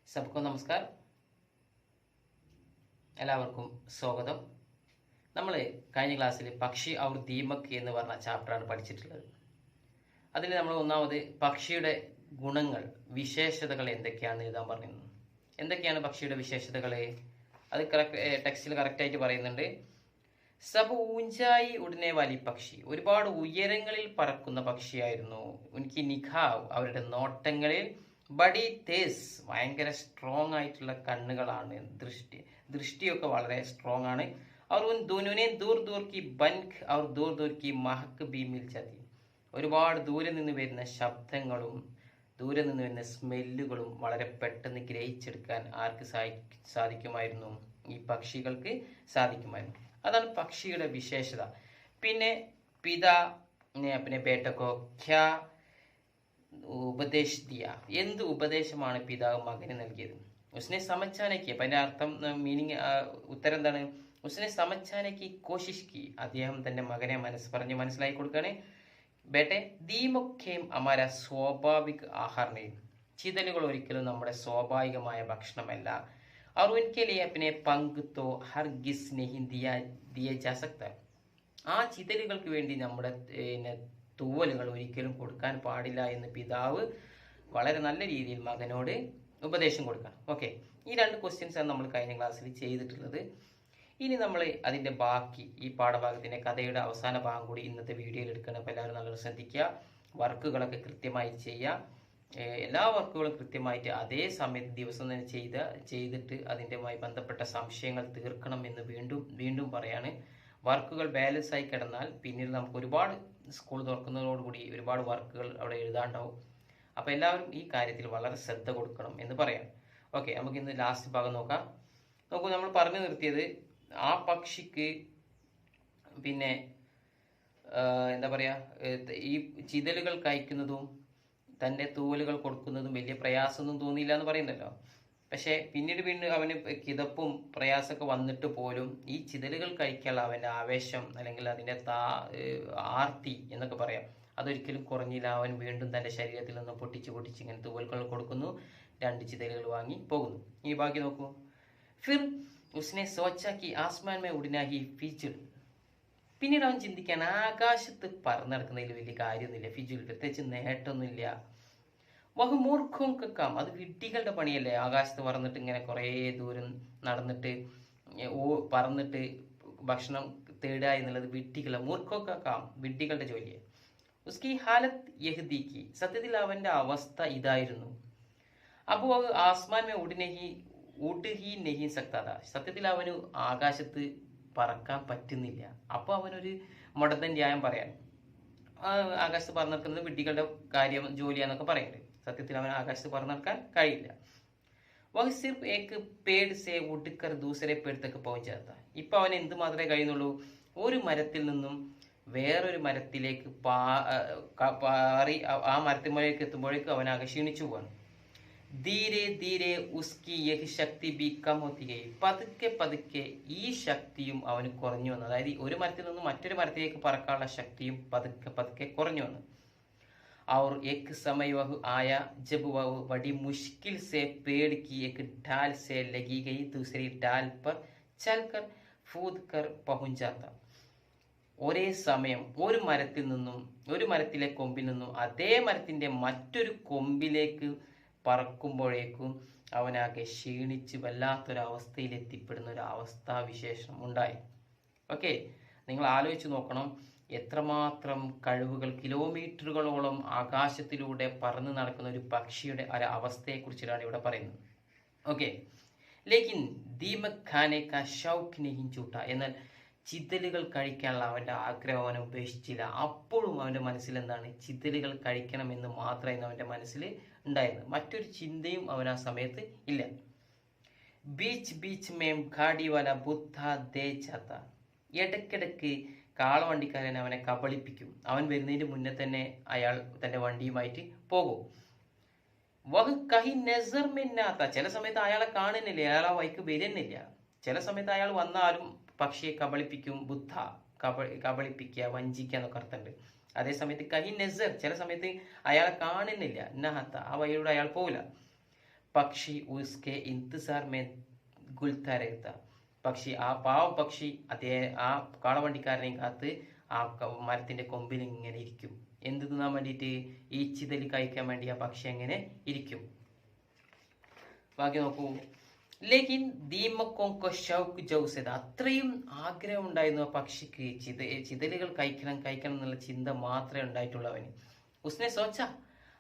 सबको नमस्कार. എല്ലാവർക്കും സ്വാഗതം. നമ്മൾ കഴിഞ്ഞ ക്ലാസ്സിൽ പക്ഷി ഔർ ദീമക് എന്ന് പറഞ്ഞ ചാപ്റ്ററാണ് പഠിച്ചിട്ടുള്ളത്. അതിൽ നമ്മൾ ഒന്നാമത് പക്ഷിയുടെ ഗുണങ്ങൾ, വിശേഷതകൾ എന്തൊക്കെയാണെന്ന് എഴുതാൻ പറഞ്ഞിരുന്നു. എന്തൊക്കെയാണ് പക്ഷിയുടെ വിശേഷതകൾ? അത് ടെക്സ്റ്റിൽ കറക്റ്റായിട്ട് പറയുന്നുണ്ട്. സബ് ഊഞ്ചായി ഉടനെ വാലി പക്ഷി, ഒരുപാട് ഉയരങ്ങളിൽ പറക്കുന്ന പക്ഷിയായിരുന്നു. ഉൻകി നിഖാവ്, അവരുടെ നോട്ടങ്ങളിൽ, ബഡി തേസ്, ഭയങ്കര സ്ട്രോങ് ആയിട്ടുള്ള കണ്ണുകളാണ്, ദൃഷ്ടിയൊക്കെ വളരെ സ്ട്രോങ് ആണ്. और उन दोनों ने दूर दूर की बंक और दूर दूर की महक भी मिल जाती. ഒരുപാട് ദൂരെ നിന്ന് വരുന്ന ശബ്ദങ്ങളും ദൂരെ നിന്ന് വരുന്ന സ്മെല്ലുകളും വളരെ പെട്ടെന്ന് ഗ്രഹിച്ചെടുക്കാൻ ആർക്ക് സാധിക്കുമായിരുന്നു? ഈ പക്ഷികൾക്ക് സാധിക്കുമായിരുന്നു. അതാണ് പക്ഷിയുടെ വിശേഷത. പിന്നെ പിതാ പിന്നെ ബേട്ടക്കോ ക്യാ ഉപദേശ് ദിയ, എന്ത് ഉപദേശമാണ് പിതാവ് മകന് നൽകിയത്? ഉസ്നെ സമച്ചാനയ്ക്ക്, അപ്പം അതിൻ്റെ അർത്ഥം മീനിങ് ഉത്തരം എന്താണ്? ഉസ്നെ സമച്ചാനയ്ക്ക് കോശിഷ് കി, അദ്ദേഹം തൻ്റെ മകനെ പറഞ്ഞ് മനസ്സിലാക്കി കൊടുക്കുകയാണ്. ബേട്ടെ ദീമൊക്കെയും അമാര സ്വാഭാവിക ആഹാരനെയും, ചിതലുകൾ ഒരിക്കലും നമ്മുടെ സ്വാഭാവികമായ ഭക്ഷണമല്ല. और उनके लिए अपने पंख तो हरगिज नहीं दिए जा सकता. ആ ചിതലുകൾക്ക് വേണ്ടി നമ്മുടെ തൂവലുകൾ ഒരിക്കലും കൊടുക്കാൻ പാടില്ല എന്ന് പിതാവ് വളരെ നല്ല രീതിയിൽ മകനോട് ഉപദേശം കൊടുക്കണം. ഓക്കെ, ഈ രണ്ട് ക്വസ്റ്റ്യൻസാണ് നമ്മൾ കഴിഞ്ഞ ക്ലാസ്സിൽ ചെയ്തിട്ടുള്ളത്. ഇനി നമ്മൾ അതിൻ്റെ ബാക്കി, ഈ പാഠഭാഗത്തിൻ്റെ കഥയുടെ അവസാന ഭാഗം കൂടി ഇന്നത്തെ വീഡിയോയിൽ എടുക്കണം. അപ്പോൾ എല്ലാവരും നല്ലോണം ശ്രദ്ധിക്കുക. വർക്കുകളൊക്കെ കൃത്യമായി ചെയ്യുക. എല്ലാ വർക്കുകളും കൃത്യമായിട്ട് അതേ സമയത്ത് ദിവസം തന്നെ ചെയ്തിട്ട് അതിൻ്റെമായി ബന്ധപ്പെട്ട സംശയങ്ങൾ തീർക്കണം എന്ന് വീണ്ടും പറയാണ്. വർക്കുകൾ ബാലൻസ് ആയി കിടന്നാൽ പിന്നീട് നമുക്ക് ഒരുപാട് സ്കൂൾ തുറക്കുന്നതോടുകൂടി ഒരുപാട് വർക്കുകൾ അവിടെ എഴുതാണ്ടാവും. അപ്പോൾ എല്ലാവരും ഈ കാര്യത്തിൽ വളരെ ശ്രദ്ധ കൊടുക്കണം എന്ന് പറയാം. ഓക്കെ, നമുക്ക് ഇന്ന് ലാസ്റ്റ് ഭാഗം നോക്കാം. നോക്കൂ, നമ്മൾ പറഞ്ഞു നിർത്തിയത് ആ പക്ഷിക്ക് പിന്നെ എന്താ പറയുക, ഈ ചിതലുകൾ കഴിക്കുന്നതും തൻ്റെ തൂവലുകൾ കൊടുക്കുന്നതും വലിയ പ്രയാസമൊന്നും തോന്നിയില്ല എന്ന് പറയുന്നല്ലോ. പക്ഷേ പിന്നീട് അവന് കിതപ്പും പ്രയാസമൊക്കെ വന്നിട്ട് പോലും ഈ ചിതലുകൾ കഴിക്കാനുള്ള അവൻ്റെ ആവേശം, അല്ലെങ്കിൽ അതിൻ്റെ ആർത്തി എന്നൊക്കെ പറയാം, അതൊരിക്കലും കുറഞ്ഞില്ല. അവൻ വീണ്ടും തൻ്റെ ശരീരത്തിൽ നിന്ന് പൊട്ടിച്ച് ഇങ്ങനെ തൂവലുകൾ കൊടുക്കുന്നു, 2 ചിതലുകൾ വാങ്ങി പോകുന്നു. ഈ ബാക്കി നോക്കൂ. ഫിർ ഉസ്നെ സോച്ചാ കി ആസ്മാൻ മേ ഉഡ്നാ ഹി ഫിജുൽ, പിന്നീട് അവൻ ചിന്തിക്കാൻ, ആകാശത്ത് പറന്നെടുക്കുന്നതിൽ വലിയ കാര്യമൊന്നുമില്ല, ഫിജുൽ, പ്രത്യേകിച്ച് നേട്ടമൊന്നുമില്ല. വഹുമൂർഖും, അത് വിഡ്ഢികളുടെ പണിയല്ലേ, ആകാശത്ത് പറന്നിട്ട് ഇങ്ങനെ കുറേ ദൂരം നടന്നിട്ട് പറന്നിട്ട് ഭക്ഷണം തേടുക എന്നുള്ളത് മൂർഖൊക്കാം, വിഡ്ഢികളുടെ ജോലിയെ. ഉസ്കി ഹാലത്ത് യഹ്ദിക്ക്, സത്യത്തിൽ അവൻ്റെ അവസ്ഥ ഇതായിരുന്നു. അപ്പോൾ ആസ്മാൻ മേ ഉഡ് ഹി നെഹി സക്താത, സത്യത്തിൽ അവന് ആകാശത്ത് പറക്കാൻ പറ്റുന്നില്ല. അപ്പോൾ അവനൊരു മുടന്തൻ ന്യായം പറയാൻ, ആകാശത്ത് പറന്നെടുക്കുന്നത് വിഡ്ഢികളുടെ ജോലിയാന്നൊക്കെ പറയുന്നുണ്ട്. സത്യത്തിൽ അവൻ ആകാശത്ത് പറന്നെടുക്കാൻ കഴിയില്ല. വഹ് സിർഫ് ഏക്ക് പേഡ് സേ ഉഡ്കർ ദൂസരെ പേഡ് തക്ക് പਹੁഞ്ചാത്ത, ഇപ്പം അവൻ എന്ത് മാത്രമേ കഴിയുന്നുള്ളൂ? ഒരു മരത്തിൽ നിന്നും വേറൊരു മരത്തിലേക്ക് പാറി ആ മരത്തിലേക്ക് എത്തുമ്പോഴേക്കും അവൻ ആകെ ക്ഷീണിച്ചു പോവാണ്. ധീരെ ധീരെ ഉസ്കി യഹ് ശക്തി ബി കം ഹോത്തി ഗയി, പതുക്കെ ഈ ശക്തിയും അവന് കുറഞ്ഞു വന്നു. അതായത് ഒരു മരത്തിൽ നിന്നും മറ്റൊരു മരത്തിലേക്ക് പറക്കാനുള്ള ശക്തിയും പതുക്കെ കുറഞ്ഞു വന്നു. और एक समय वह आया जब वह बड़ी मुश्किल से पेड़ की एक डाल से लगी गई दूसरी डाल पर चलकर फूद कर पहुंच जाता. ഒരേ സമയം ഒരു മരത്തിലെ കൊമ്പിൽ നിന്നും അതേ മരത്തിന്റെ മറ്റൊരു കൊമ്പിലേക്ക് പറക്കുമ്പോഴേക്കും അവനാകെ ക്ഷീണിച്ച് വല്ലാത്തൊരവസ്ഥയിൽ എത്തിപ്പെടുന്ന ഒരു അവസ്ഥാവിശേഷം ഉണ്ടായി. ഓക്കെ, നിങ്ങൾ ആലോചിച്ച് നോക്കണം, എത്രമാത്രം കഴിവുകൾ, കിലോമീറ്ററുകളോളം ആകാശത്തിലൂടെ പറന്ന് നടക്കുന്ന ഒരു പക്ഷിയുടെ ഒരു അവസ്ഥയെക്കുറിച്ചിട്ടാണ് ഇവിടെ പറയുന്നത്. ഓക്കെ, ലേക്കിൻ ദീമക് ഖാനെ കാ ഷൗക്ക് നെഹിൻ ചൂട്ട, എന്നാൽ ചിതലുകൾ കഴിക്കാനുള്ള അവൻ്റെ ആഗ്രഹം അവനെ ഉപേക്ഷിച്ചില്ല. അപ്പോഴും അവൻ്റെ മനസ്സിൽ എന്താണ്? ചിതലുകൾ കഴിക്കണമെന്ന് മാത്രമായിരുന്നു അവൻ്റെ മനസ്സിൽ ഉണ്ടായിരുന്നത്. മറ്റൊരു ചിന്തയും അവൻ ആ സമയത്ത് ഇല്ല. ബീച്ച് മേം ഖാഡി വാല ബുദ്ധ ദേ ചാത്ത, ഇടയ്ക്കിടയ്ക്ക് കാളവണ്ടിക്കാരൻ അവനെ കബളിപ്പിക്കും. അവൻ വരുന്നതിന് മുന്നേ തന്നെ അയാൾ തൻ്റെ വണ്ടിയുമായിട്ട് പോകും. വഹ് കഹി നസർ മിന്നാത്ത, ചില സമയത്ത് അയാളെ കാണുന്നില്ല, അയാൾ ആ വഴിക്ക് വരുന്നില്ല. ചില സമയത്ത് അയാൾ വന്നാലും പക്ഷിയെ കബളിപ്പിക്കും. ബുദ്ധ കബളിപ്പിക്കുക, വഞ്ചിക്കുക എന്നൊക്കെ അർത്ഥമുണ്ട്. അതേസമയത്ത് കഹി നസർ, ചില സമയത്ത് അയാളെ കാണുന്നില്ല, നഹത്ത, ആ വഴിയിലൂടെ അയാൾ പോകില്ല. പക്ഷി ഉസ്കെ ഇന്തിസാർ മേ ഗുൽത്താ രഹതാ. പക്ഷി, ആ പാവം പക്ഷി ആ കാളവണ്ടിക്കാരനെയും കാത്ത് ആ മരത്തിന്റെ കൊമ്പിൽ ഇങ്ങനെ ഇരിക്കും. എന്ത് തിന്നാൻ വേണ്ടിയിട്ട്? ഈ ചിതല് കഴിക്കാൻ വേണ്ടി ആ പക്ഷി എങ്ങനെ ഇരിക്കും. ബാക്കി നോക്കൂ. ലേക്കിൻ ദീമക്കോങ്കോ ഷൗക്ക് ജൗസെദ്. അത്രയും ആഗ്രഹം ഉണ്ടായിരുന്നു ആ പക്ഷിക്ക് ചിതലുകൾ കഴിക്കണം എന്നുള്ള ചിന്ത മാത്രമേ ഉണ്ടായിട്ടുള്ളൂ അവന്. ഉസ്നെ സോച്ച.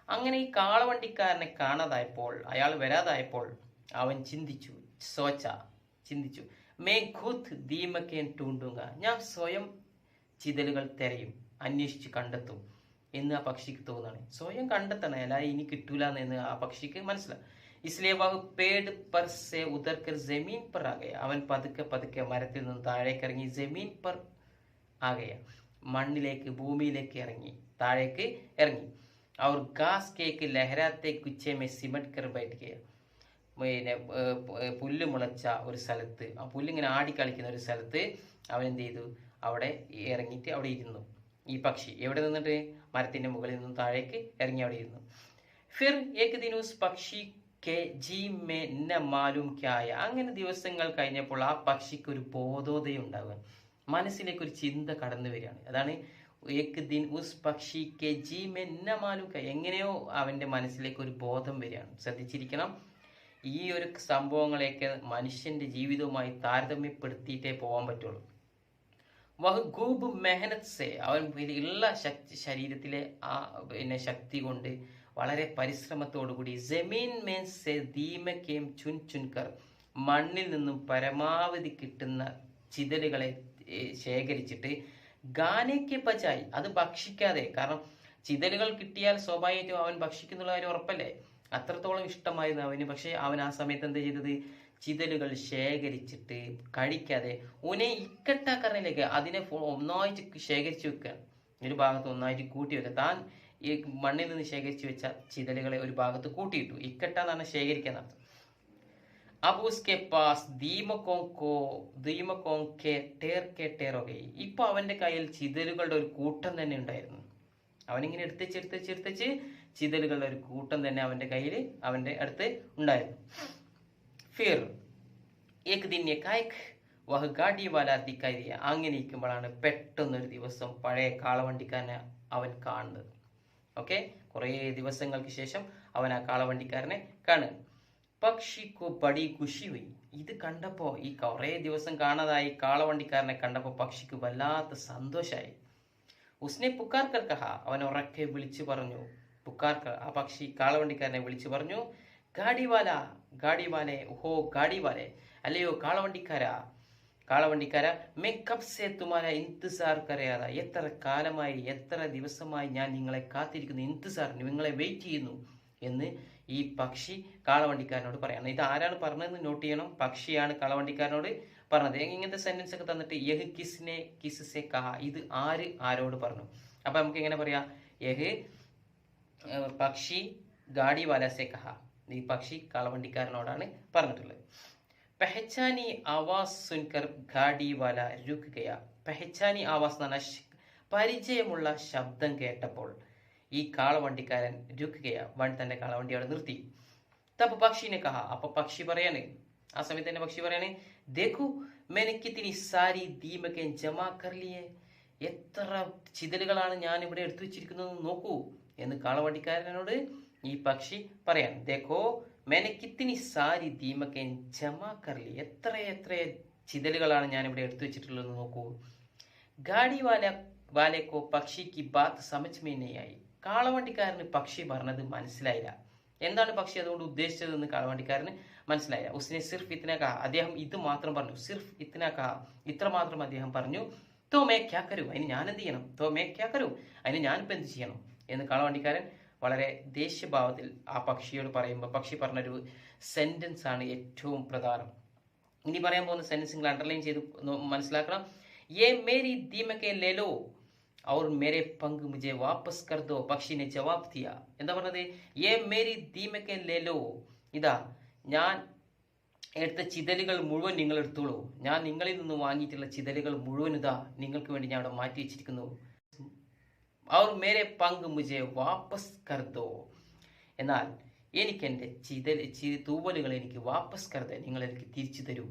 അങ്ങനെ ഈ കാളവണ്ടിക്കാരനെ കാണാതായപ്പോൾ, അയാൾ വരാതായപ്പോൾ അവൻ ചിന്തിച്ചു. സോച്ച, ചിന്തിച്ചു. മേ ഖുദ് ദീമക്കേൻ ടൂണ്ടുക. ഞാൻ സ്വയം ചിതലുകൾ തിരയും, അന്വേഷിച്ച് കണ്ടെത്തും എന്ന് ആ പക്ഷിക്ക് തോന്നാണ്. സ്വയം കണ്ടെത്തണം, അല്ലാതെ ഇനി കിട്ടൂല എന്ന് ആ പക്ഷിക്ക് മനസ്സിലാവും. इसलिए वह पेड़ पर से उतरकर जमीन पर आ गया. അവൻ പതുക്കെ മരത്തിൽ നിന്ന് താഴേക്ക് ഇറങ്ങി ജമീൻ പർ ആ ഗയ. മണ്ണിലേക്ക്, ഭൂമിയിലേക്ക് ഇറങ്ങി, താഴേക്ക് ഇറങ്ങി. और घास के एक लहराते गुच्छे में सिमट कर बैठ गया. പിന്നെ പുല്ല് മുളച്ച ഒരു സ്ഥലത്ത്, ആ പുല്ലിങ്ങനെ ആടിക്കളിക്കുന്ന ഒരു സ്ഥലത്ത് അവൻ എന്ത് ചെയ്തു? അവിടെ ഇറങ്ങിയിട്ട് അവിടെ ഇരുന്നു. ഈ പക്ഷി എവിടെ നിന്നിട്ട്? മരത്തിന്റെ മുകളിൽ നിന്നും താഴേക്ക് ഇറങ്ങി അവിടെ ഇരുന്നു. ഫിർ ഏക് ദിൻ ഉസ് പക്ഷി അങ്ങനെ ദിവസങ്ങൾ കഴിഞ്ഞപ്പോൾ ആ പക്ഷിക്ക് ഒരു ബോധോദയം ഉണ്ടാവുക, മനസ്സിലേക്ക് ഒരു ചിന്ത കടന്നു വരികയാണ്. അതാണ് ഏക് ദിൻ ഉസ് പക്ഷി കെ ജി മേ ന മാലൂം ക്യാ. എങ്ങനെയോ അവന്റെ മനസ്സിലേക്ക് ഒരു ബോധം വരികയാണ്. ശ്രദ്ധിച്ചിരിക്കണം, ഈ ഒരു സംഭവങ്ങളെയൊക്കെ മനുഷ്യന്റെ ജീവിതവുമായി താരതമ്യപ്പെടുത്തിയിട്ടേ പോകാൻ പറ്റുള്ളൂ. വഹ് ഖൂബ് മെഹനത് സെ. അവൻ ഉള്ള ശരീരത്തിലെ ആ ശക്തി കൊണ്ട്, വളരെ പരിശ്രമത്തോടുകൂടി ജമീൻ മേൻ സെ ദീമക്കേം ചുൻ ചുൻകർ, മണ്ണിൽ നിന്നും പരമാവധി കിട്ടുന്ന ചിതലുകളെ ശേഖരിച്ചിട്ട് ഗാനയ്ക്ക് ബജായി, അത് ഭക്ഷിക്കാതെ. കാരണം ചിതലുകൾ കിട്ടിയാൽ സ്വാഭാവികമായിട്ടും അവൻ ഭക്ഷിക്കുന്നുള്ള കാര്യം ഉറപ്പല്ലേ. അത്രത്തോളം ഇഷ്ടമായിരുന്നു അവന്. പക്ഷെ അവൻ ആ സമയത്ത് എന്താ ചെയ്തത്? ചിതലുകൾ ശേഖരിച്ചിട്ട് കഴിക്കാതെ ഉനെ ഇക്കട്ടാക്കറിലേക്ക് അതിനെ ഒന്നായിട്ട് ശേഖരിച്ചു വെക്കുകയാണ്. ഒരു ഭാഗത്ത് ഒന്നായിട്ട് കൂട്ടി വെക്കുക. താൻ ഈ മണ്ണിൽ നിന്ന് ശേഖരിച്ചു വെച്ച ചിതലുകളെ ഒരു ഭാഗത്ത് കൂട്ടിയിട്ടു. ഇക്കട്ട എന്ന് പറഞ്ഞാൽ ശേഖരിക്കാൻ അർത്ഥം. अब उसके पास ദീമക്കോം കെ ടേർ കെ ടേർ ഒക്കെ. ഇപ്പൊ അവന്റെ കയ്യിൽ ചിതലുകളുടെ ഒരു കൂട്ടം തന്നെ ഉണ്ടായിരുന്നു. അവനിങ്ങനെ എടുത്തേച്ച് ചിതലുകളുടെ ഒരു കൂട്ടം തന്നെ അവന്റെ അടുത്ത് ഉണ്ടായിരുന്നു. ഫിർ ഏക് ദിൻ ഏകായക് വഹ് ഗാഡി വാല ദിക്കായി ദിയ. അങ്ങനെ ഇരിക്കുമ്പോഴാണ് പെട്ടെന്നൊരു ദിവസം പഴയ കാളവണ്ടിക്കാരനെ അവൻ കാണുന്നത്. ഓക്കെ, കുറേ ദിവസങ്ങൾക്ക് ശേഷം അവൻ ആ കാളവണ്ടിക്കാരനെ കാണുക. പക്ഷിക്കോ ബഡി ഖുഷി ഹുയി. ഇത് കണ്ടപ്പോ, ഈ കുറേ ദിവസം കാണാതായി കാളവണ്ടിക്കാരനെ കണ്ടപ്പോ പക്ഷിക്ക് വല്ലാത്ത സന്തോഷമായി. ഉസ്നെ പുക്കാർ കർ കഹ. അവൻ ഉറക്കെ വിളിച്ചു പറഞ്ഞു. ആ പക്ഷി കാളവണ്ടിക്കാരനെ വിളിച്ചു പറഞ്ഞു, ഗാഡിവാലെ ഓഹോ ഗാഡിവാലെ, അല്ലയോ കാളവണ്ടിക്കാര മേ കബ് സെ തുമാര ഇന്തിസാർ കരയാത. എത്ര കാലമായി, എത്ര ദിവസമായി ഞാൻ നിങ്ങളെ കാത്തിരിക്കുന്നു. ഇന്തിസാർ, നിങ്ങളെ വെയിറ്റ് ചെയ്യുന്നു എന്ന് ഈ പക്ഷി കാളവണ്ടിക്കാരനോട് പറയണം. ഇത് ആരാണ് പറഞ്ഞതെന്ന് നോട്ട് ചെയ്യണം. പക്ഷിയാണ് കാളവണ്ടിക്കാരനോട് പറഞ്ഞത്. ഇങ്ങനത്തെ സെന്റൻസ് ഒക്കെ തന്നിട്ട് യഹ് കിസ്നെ കിസ്സെ കഹ, ഇത് ആരോട് പറഞ്ഞു. അപ്പൊ നമുക്ക് എങ്ങനെ പറയാം? യഹ് പക്ഷി ഗാഡി വാലസെ കഹ. ഈ പക്ഷി കാളവണ്ടിക്കാരനോടാണ് പറഞ്ഞിട്ടുള്ളത്. പെഹച്ചാനി ആവാസ് സുൻകർ ഗാഡി വാല രുക് ഗയ. പെഹച്ചാനി ആവാസ് എന്ന് പറഞ്ഞാൽ പരിചയമുള്ള ശബ്ദം കേട്ടപ്പോൾ ഈ കാളവണ്ടിക്കാരൻ രുക് ഗയ, തന്റെ കാളവണ്ടി അവിടെ നിർത്തി. തപ്പൊ പക്ഷിനെ കഹ. അപ്പൊ പക്ഷി പറയാണ്, ആ സമയത്ത് തന്നെ പക്ഷി പറയാണ്, ദേഖു मैंने कितनी सारी दीमकें जमा कर लिए. എത്ര ചിതലുകളാണ് ഞാൻ ഇവിടെ എടുത്തു വെച്ചിരിക്കുന്നത് നോക്കൂ എന്ന് കാളവണ്ടിക്കാരനോട് ഈ പക്ഷി പറയാൻ. ദേഖോ मैंने कितनी सारी दीमकें जमा कर ली. എത്ര ചിതലുകളാണ് ഞാൻ ഇവിടെ എടുത്തു വെച്ചിട്ടുള്ളത് നോക്കൂ. ഗാഡി വാലേക്കോ പക്ഷി കി ബാത്ത് സമജ് മേ നഹീ ആയി. കാളവണ്ടിക്കാരന് പക്ഷി പറഞ്ഞത് മനസ്സിലായില്ല. എന്താണ് പക്ഷി അതുകൊണ്ട് ഉദ്ദേശിച്ചതെന്ന് കാളവണ്ടിക്കാരന് മനസ്സിലായില്ല. ഉസ്നെ സിർഫ് ഇത്ന കഹ. അദ്ദേഹം ഇത് മാത്രം പറഞ്ഞു. സിർഫ് ഇത്ന കഹ, ഇത്ര മാത്രം അദ്ദേഹം പറഞ്ഞു. തോ മേ ക്യാ കരു, അതിന് ഞാൻ എന്ത് ചെയ്യണം? തോ മേ ക്യാ കരു, അതിന് ഞാനിപ്പോൾ എന്ത് ചെയ്യണം എന്ന് കാളവണ്ടിക്കാരൻ വളരെ ദേഷ്യഭാവത്തിൽ ആ പക്ഷിയോട് പറയുമ്പോൾ പക്ഷി പറഞ്ഞൊരു സെന്റൻസ് ആണ് ഏറ്റവും പ്രധാനം. ഇനി പറയാൻ പോകുന്ന സെന്റൻസ് നിങ്ങൾ അണ്ടർലൈൻ ചെയ്ത് മനസ്സിലാക്കണം. യേ മേരി ദീമക്കെ ലേലോ और मेरे पंख मुझे वापस कर दो. പക്ഷി ने जवाब दिया. എന്താ പറഞ്ഞത്? യേ മേരി ദീമക്കെ ലേലോ. ഇതാ ഞാൻ എടുത്ത ചിതലുകൾ മുഴുവൻ നിങ്ങൾ എടുത്തോളൂ. ഞാൻ നിങ്ങളിൽ നിന്ന് വാങ്ങിയിട്ടുള്ള ചിതലുകൾ മുഴുവൻ ഇതാ നിങ്ങൾക്ക് വേണ്ടി ഞാൻ അവിടെ മാറ്റി വെച്ചിരിക്കുന്നു. और मेरे पंख मुझे वापस कर दो. എന്നാൽ എനിക്ക് എൻ്റെ തൂവലുകൾ എനിക്ക് വാപ്പസ് കരുതേ, നിങ്ങൾ എനിക്ക് തിരിച്ചു തരൂ.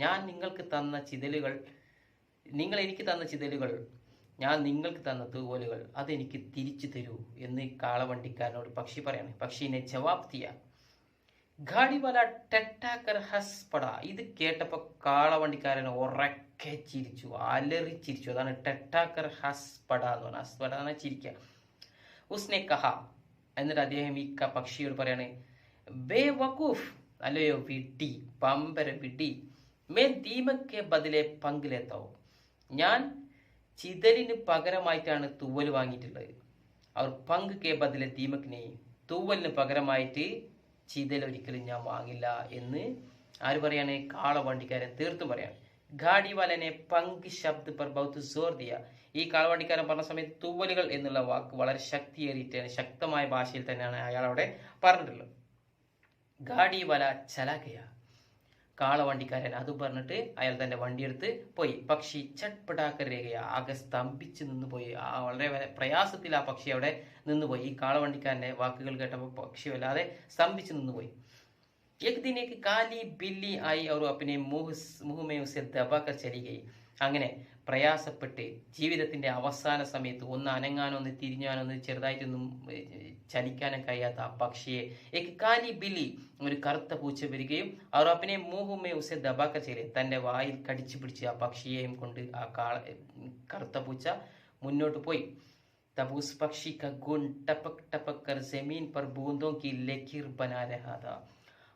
ഞാൻ നിങ്ങൾക്ക് തന്ന ചിതലുകൾ, നിങ്ങൾ എനിക്ക് തന്ന ചിതലുകൾ, ഞാൻ നിങ്ങൾക്ക് തന്ന തൂവലുകൾ അതെനിക്ക് തിരിച്ചു തരൂ എന്ന് കാളവണ്ടിക്കാരനോട് പക്ഷി പറയാണ്. പക്ഷീനെ ജവാബ് ദിയ ഗാഡിവാല ടെട്ടാക്കർ ഹസ് പട. ഇത് കേട്ടപ്പോൾ കാളവണ്ടിക്കാരൻ ഉറക്കെ ചിരിച്ചു, അലറി ചിരിച്ചു. അതാണ് ടെട്ടാക്കർ ഹസ് പട എന്ന് പറഞ്ഞാൽ. ഹസ് പട എന്ന് ചിരിക്കുക. ഉസ്നെ കഹ, എന്നിട്ട് അദ്ദേഹം ഈ പക്ഷിയോട് പറയാണ്, ബേ വഖൂഫ്, അല്ലയോ വിഡ്ഢി, പമ്പര വിഡ്ഢി, മേ ദീമക്കെ ബദലെ പങ്കിലെത്താവും, ഞാൻ ചിതലിന് പകരമായിട്ടാണ് തൂവൽ വാങ്ങിയിട്ടുള്ളത്. അവർ പങ്ക് കെ ബദലെ ദീമക്കിനെ, തൂവലിന് പകരമായിട്ട് ചിതൽ ഒരിക്കലും ഞാൻ വാങ്ങില്ല എന്ന് ആര് പറയാണ്? കാളവണ്ടിക്കാരൻ തീർത്തും പറയാണ്. ഗാഡിവാലനെ പങ്ക് ശബ്ദ പർ ബഹുത് സോർ ദിയ. ഈ കാളവണ്ടിക്കാരൻ പറഞ്ഞ സമയത്ത് തൂവലുകൾ എന്നുള്ള വാക്ക് വളരെ ശക്തിയേറിയിട്ടാണ്, ശക്തമായ ഭാഷയിൽ തന്നെയാണ് അയാൾ അവിടെ പറഞ്ഞിട്ടുള്ളത്. ഗാഡിവാല ചലാകയ, കാളവണ്ടിക്കാരൻ അത് പറഞ്ഞിട്ട് അയാൾ തന്റെ വണ്ടിയെടുത്ത് പോയി. പക്ഷി ചട്പടാക്കരേഖയ, ആകെ സ്തംഭിച്ച് നിന്നുപോയി. വളരെ പ്രയാസത്തിൽ ആ പക്ഷി അവിടെ നിന്നുപോയി. ഈ കാളവണ്ടിക്കാരന്റെ വാക്കുകൾ കേട്ടപ്പോൾ പക്ഷി വല്ലാതെ സ്തംഭിച്ച് നിന്നുപോയി. एक दिन एक काली बिल्ली आई और अपने मुंह में उसे दबाकर चली गई. അങ്ങനെ പ്രയാസപ്പെട്ട് ജീവിതത്തിന്റെ അവസാന സമയത്ത് ഒന്ന് അനങ്ങാനോ ഒന്ന് തിരിഞ്ഞാനോ ഒന്ന് ചെറുതായിട്ടൊന്നും ചലിക്കാനും കഴിയാത്ത ആ പക്ഷിയെ एक काली बिल्ली, ഒരു കറുത്ത പൂച്ച വരികയും അവർ अपने मुंह में उसे दबाकर चली, തന്റെ വായിൽ കടിച്ചു പിടിച്ച് ആ പക്ഷിയെയും കൊണ്ട് ആ കറുത്ത പൂച്ച മുന്നോട്ട് പോയി. तब उस पक्षी का गुण टपक टपक कर जमीन पर बूंदों की लकीर बना रहा था.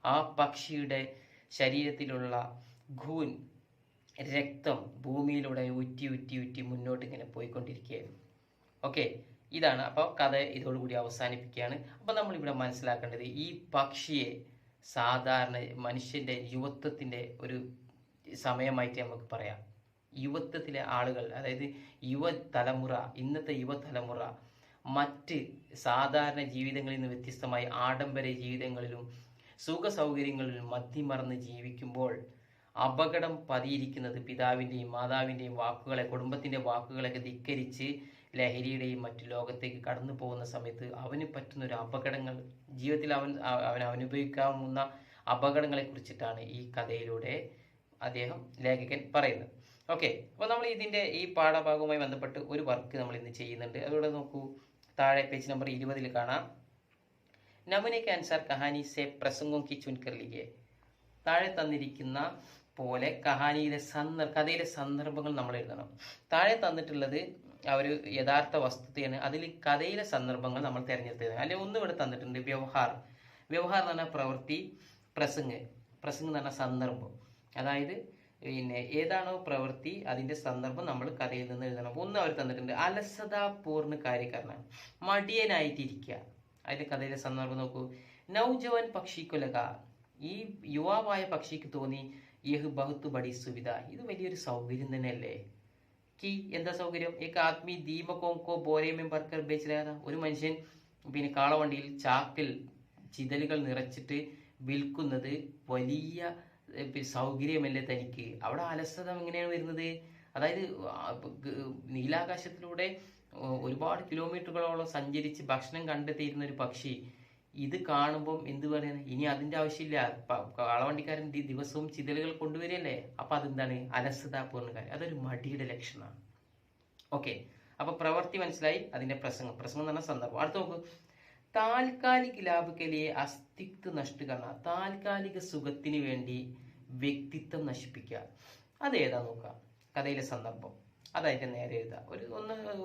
ആ പക്ഷിയുടെ ശരീരത്തിലുള്ള ഖൂൻ, രക്തം ഭൂമിയിലൂടെ ഉറ്റി ഉറ്റി ഉറ്റി മുന്നോട്ട് ഇങ്ങനെ പോയിക്കൊണ്ടിരിക്കുകയായിരുന്നു. ഓക്കെ, ഇതാണ്. അപ്പോൾ കഥ ഇതോടുകൂടി അവസാനിപ്പിക്കുകയാണ്. അപ്പോൾ നമ്മളിവിടെ മനസ്സിലാക്കേണ്ടത്, ഈ പക്ഷിയെ സാധാരണ മനുഷ്യൻ്റെ യുവത്വത്തിൻ്റെ ഒരു സമയമായിട്ട് നമുക്ക് പറയാം. യുവത്വത്തിലെ ആളുകൾ, അതായത് യുവതലമുറ, ഇന്നത്തെ യുവതലമുറ മറ്റ് സാധാരണ ജീവിതങ്ങളിൽ നിന്ന് വ്യത്യസ്തമായി ആഡംബര ജീവിതങ്ങളിലും സുഖ സൗകര്യങ്ങളിലും മത്തിമറന്ന് ജീവിക്കുമ്പോൾ അപകടം പതിയിരിക്കുന്നത് പിതാവിൻ്റെയും മാതാവിൻ്റെയും വാക്കുകളെ, കുടുംബത്തിൻ്റെ വാക്കുകളൊക്കെ ധിക്കരിച്ച് ലഹരിയുടെയും മറ്റു ലോകത്തേക്ക് കടന്നു പോകുന്ന സമയത്ത് അവന് പറ്റുന്ന ഒരു അപകടങ്ങൾ, ജീവിതത്തിൽ അവൻ അനുഭവിക്കാവുന്ന അപകടങ്ങളെ കുറിച്ചിട്ടാണ് ഈ കഥയിലൂടെ ലേഖകൻ പറയുന്നത്. ഓക്കെ, അപ്പോൾ നമ്മൾ ഇതിൻ്റെ ഈ പാഠഭാഗവുമായി ബന്ധപ്പെട്ട് ഒരു വർക്ക് നമ്മൾ ഇന്ന് ചെയ്യുന്നുണ്ട്. അതോടെ നോക്കൂ, താഴെ പേജ് നമ്പർ 20 കാണാം. നമൂനെ കെ അനുസാർ കഹാനി സെ പ്രസംഗം കി ചുൻകർ ലിഖിയേ. താഴെ തന്നിരിക്കുന്ന പോലെ കഥയിലെ സന്ദർഭങ്ങൾ നമ്മൾ എഴുതണം. താഴെ തന്നിട്ടുള്ളത് ഒരു യഥാർത്ഥ വസ്തുതയാണ്. അതിൽ കഥയിലെ സന്ദർഭങ്ങൾ നമ്മൾ തിരഞ്ഞെടുത്തത്. അല്ലെങ്കിൽ ഒന്നും ഇവിടെ തന്നിട്ടുണ്ട്, വ്യവഹാർ. വ്യവഹാർ എന്ന് പറഞ്ഞാൽ പ്രവൃത്തി, പ്രസംഗ് എന്ന് പറഞ്ഞാൽ സന്ദർഭം. അതായത് പിന്നെ ഏതാണോ പ്രവൃത്തി അതിന്റെ സന്ദർഭം നമ്മൾ കഥയിൽ നിന്ന് എഴുതണം. ഒന്ന് അവർ തന്നിട്ടുണ്ട്, അലസത പൂർണ്ണ കാര്യക്കാരനാണ്, മടിയനായിട്ടിരിക്കുക. അതിന്റെ കഥയിലെ സന്ദർഭം നോക്കൂ. നൗജവാൻ പക്ഷിക്കുലക, ഈ യുവാവായ പക്ഷിക്ക് തോന്നി യഹ് ബഹുത്ത് ബഡി സുവിധ, ഇത് വലിയൊരു സൗകര്യം തന്നെയല്ലേ. കി എന്താ സൗകര്യം? ഏക ആദ്മി ദീപകോങ്കോ ബോരേമേം ബർക്കർ ബേച്ചിലാത, ഒരു മനുഷ്യൻ പിന്നെ കാളവണ്ടിയിൽ ചാക്കിൽ ചിതലുകൾ നിറച്ചിട്ട് വിൽക്കുന്നത് വലിയ സൗകര്യമല്ലേ തനിക്ക്. അവിടെ അലസത എങ്ങനെയാണ് വരുന്നത്? അതായത് നീലാകാശത്തിലൂടെ ഒരുപാട് കിലോമീറ്ററുകളോളം സഞ്ചരിച്ച് ഭക്ഷണം കണ്ടെത്തിയിരുന്ന ഒരു പക്ഷി ഇത് കാണുമ്പം എന്ത് പറയുന്നത്? ഇനി അതിന്റെ ആവശ്യമില്ല, കാളവണ്ടിക്കാരൻ ദിവസവും ചിതലുകൾ കൊണ്ടുവരികയല്ലേ. അപ്പൊ അതെന്താണ്? അലസത പൂർണ്ണകാര്യം, അതൊരു മടിയുടെ ലക്ഷണമാണ്. ഓക്കെ, അപ്പൊ പ്രവൃത്തി മനസ്സിലായി, അതിന്റെ പ്രസംഗം എന്ന് പറഞ്ഞ സന്ദർഭം. അടുത്ത നോക്കൂ, താൽക്കാലിക ലാഭക്കലിയെ അസ്തിത്വ നഷ്ടകരണ, താൽക്കാലിക സുഖത്തിന് വേണ്ടി വ്യക്തിത്വം നശിപ്പിക്കുക. അതേതാ നോക്കാം, കഥയിലെ സന്ദർഭം. അതായിട്ട് നേരെ എഴുതാം.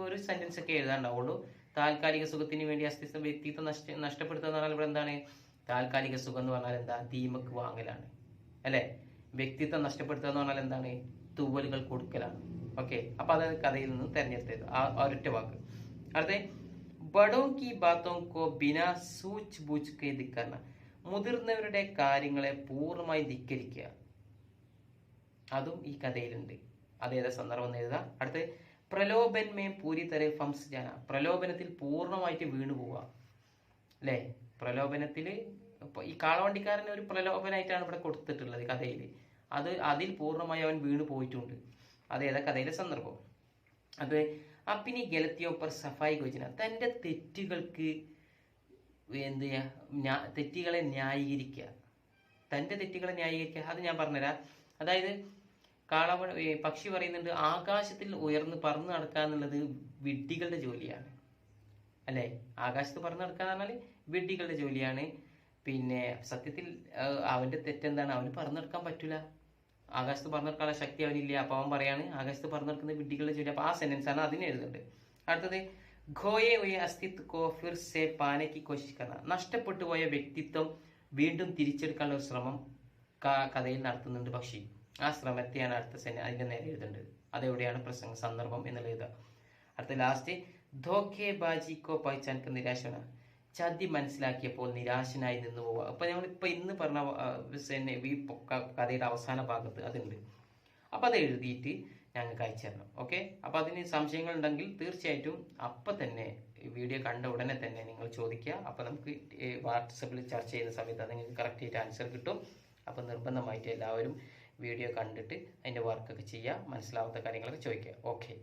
ഒരു സെന്റൻസ് ഒക്കെ എഴുതാണ്ടാവുള്ളൂ. താൽക്കാലിക സുഖത്തിന് വേണ്ടി അസ്തിത്വം വ്യക്തിത്വം നഷ്ടപ്പെടുത്തുക എന്ന് പറഞ്ഞാൽ ഇവിടെ എന്താണ്? താൽക്കാലിക സുഖം എന്ന് പറഞ്ഞാൽ എന്താ? ദീമക്ക് വാങ്ങലാണ് അല്ലെ. വ്യക്തിത്വം നഷ്ടപ്പെടുത്തുക എന്ന് പറഞ്ഞാൽ എന്താണ്? തൂവലുകൾ കൊടുക്കലാണ്. ഓക്കെ, അപ്പൊ അത് കഥയിൽ നിന്ന് തെരഞ്ഞെടുത്തത് ആ ഒരൊറ്റ വാക്ക്. അടുത്ത ബഡോ കി ബാത്തോ കോ ബിനാ സൂച്ച് ബൂച്ച് കെ ധിക്കർന, മുതിർന്നവരുടെ കാര്യങ്ങളെ പൂർണ്ണമായി ധിക്കരിക്കുക. അതും ഈ കഥയിലുണ്ട്. അതേതാ സന്ദർഭം എഴുതാം. അടുത്ത് പ്രലോഭൻ മേ പൂരി തര ഫംസ് ജാന, പ്രലോഭനത്തിൽ പൂർണ്ണമായിട്ട് വീണു പോവുക അല്ലേ. പ്രലോഭനത്തിൽ ഈ കാളവണ്ടിക്കാരന് ഒരു പ്രലോഭനായിട്ടാണ് ഇവിടെ കൊടുത്തിട്ടുള്ളത് കഥയിൽ. അതിൽ പൂർണ്ണമായി അവൻ വീണു പോയിട്ടുണ്ട്. അതേതാ കഥയിലെ സന്ദർഭം. അത് അപ്പിനി ഗലത്തിയോ പർ സഫായി യോജന, തൻ്റെ തെറ്റുകൾക്ക് എന്ത് ചെയ്യുക, തെറ്റുകളെ ന്യായീകരിക്കുക, തൻ്റെ തെറ്റുകളെ ന്യായീകരിക്കുക. അത് ഞാൻ പറഞ്ഞുതരാം. അതായത് പക്ഷി പറയുന്നുണ്ട് ആകാശത്തിൽ ഉയർന്ന് പറന്ന് നടക്കുക എന്നുള്ളത് വിഡ്ഢികളുടെ ജോലിയാണ്, അല്ലേ? ആകാശത്ത് പറന്ന് നടക്കുക എന്ന് പറഞ്ഞാൽ വിഡ്ഢികളുടെ ജോലിയാണ്. പിന്നെ സത്യത്തിൽ അവൻ്റെ തെറ്റെന്താണ്? അവന് പറന്നെടുക്കാൻ പറ്റൂല, ആകാശത്ത് പറന്നെടുക്കാനുള്ള ശക്തി അവനില്ല. അപ്പോൾ അവൻ പറയാണ് ആകാശത്ത് പറന്നെടുക്കുന്ന വിഡ്ഢികളുടെ ജോലി. അപ്പോൾ ആ സെന്റൻസ് ആണ് അതിന് എഴുതുന്നുണ്ട്. അടുത്തത് ഖോയെ ഹുയെ അസ്തിത്വ കോ ഫിർ സെ പാനെ കി കോശിഷ് കർന, നഷ്ടപ്പെട്ടു പോയ വ്യക്തിത്വം വീണ്ടും തിരിച്ചെടുക്കാനുള്ള ഒരു ശ്രമം കഥയിൽ നടത്തുന്നുണ്ട് പക്ഷി. ആ ശ്രമത്തെയാണ് അതിന്റെ നേരെ എഴുതേണ്ടത്. അതെവിടെയാണ് പ്രസംഗ സന്ദർഭം എന്നുള്ള എഴുതുക. അടുത്ത ലാസ്റ്റ് ധോഖേ ബാജിക്കോ പൈച്ചാൻക്ക് നിരാശന, ചതി മനസ്സിലാക്കിയപ്പോൾ നിരാശനായി നിന്ന് പോവുക. അപ്പൊ ഞങ്ങളിപ്പോ ഇന്ന് പറഞ്ഞ ഈ കഥയുടെ അവസാന ഭാഗത്ത് അതുണ്ട്. അപ്പൊ അത് എഴുതിയിട്ട് ഞങ്ങൾക്ക് അയച്ചു തരണം. ഓക്കെ. അപ്പൊ അതിന് സംശയങ്ങൾ ഉണ്ടെങ്കിൽ തീർച്ചയായിട്ടും അപ്പൊ തന്നെ വീഡിയോ കണ്ട ഉടനെ തന്നെ നിങ്ങൾ ചോദിക്കുക. അപ്പൊ നമുക്ക് വാട്സപ്പിൽ ചർച്ച ചെയ്യുന്ന സമയത്ത് അത് നിങ്ങൾക്ക് കറക്റ്റ് ആയിട്ട് ആൻസർ കിട്ടും. അപ്പൊ നിർബന്ധമായിട്ട് എല്ലാവരും വീഡിയോ കണ്ടിട്ട് അതിന്റെ വർക്കൊക്കെ ചെയ്യുക, മനസ്സിലാവാത്ത കാര്യങ്ങളൊക്കെ ചോദിക്കുക. ഓക്കെ.